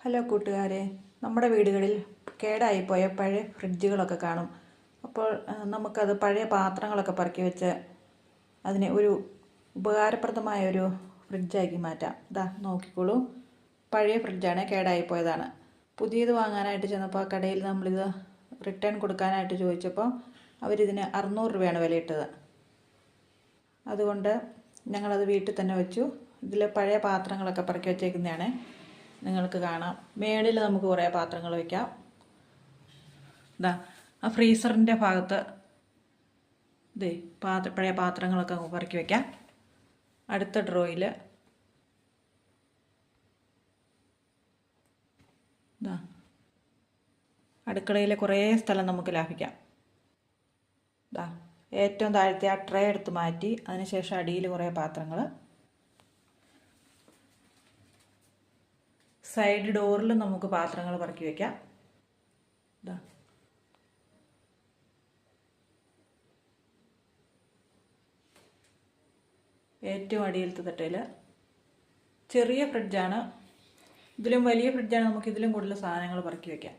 Hello കൂട്ടുകാരെ, നമ്മുടെ വീടുകളിൽ കേടായിപ്പോയ പഴയ ഫ്രിഡ്ജുകളൊക്കെ കാണും. അപ്പോൾ നമുക്കത് പഴയ പാത്രങ്ങളൊക്കെ പറക്കി വെച്ച് അതിനെ ഒരു ഉപകാരപ്രദമായ ഒരു ഫ്രിഡ്ജാക്കി മാറ്റാം. ഇതാ നോക്കിക്കോളൂ, പഴയ ഫ്രിഡ്ജാണ്, കേടായിപ്പോയതാണ്. പുതിയത് വാങ്ങാനായിട്ട് ചെന്നപ്പോൾ ആ കടയിൽ നമ്മളിത് റിട്ടേൺ കൊടുക്കാനായിട്ട് ചോദിച്ചപ്പോൾ അവരിതിന് 600 രൂപയാണ് വിലയിട്ടത്. അതുകൊണ്ട് ഞങ്ങളത് വീട്ടിൽ തന്നെ വെച്ചു. ഇതിൽ പഴയ പാത്രങ്ങളൊക്കെ പറക്കി വെച്ചേക്കുന്നതാണ്, നിങ്ങൾക്ക് കാണാം. മേളിൽ നമുക്ക് കുറേ പാത്രങ്ങൾ വയ്ക്കാം. ഇതാ ആ ഫ്രീസറിൻ്റെ ഭാഗത്ത് ഇതേ പഴയ പാത്രങ്ങളൊക്കെ പറക്കി വയ്ക്കാം. അടുത്ത ഡ്രോയിൽ ഇതാ അടുക്കളയിൽ കുറേ സ്ഥലം നമുക്ക് ലാഭിക്കാം. ഇതാ ഏറ്റവും താഴത്തെ ആ ട്രേ എടുത്ത് മാറ്റി അതിനുശേഷം അടിയിൽ കുറേ പാത്രങ്ങൾ, സൈഡ് ഡോറിൽ നമുക്ക് പാത്രങ്ങൾ പറക്കി വയ്ക്കാം. ഇതാ ഏറ്റവും അടിയിലത്തെ തട്ടയിൽ ചെറിയ ഫ്രിഡ്ജാണ്. ഇതിലും വലിയ ഫ്രിഡ്ജാണ്, നമുക്ക് ഇതിലും കൂടുതൽ സാധനങ്ങൾ പറക്കി വയ്ക്കാം.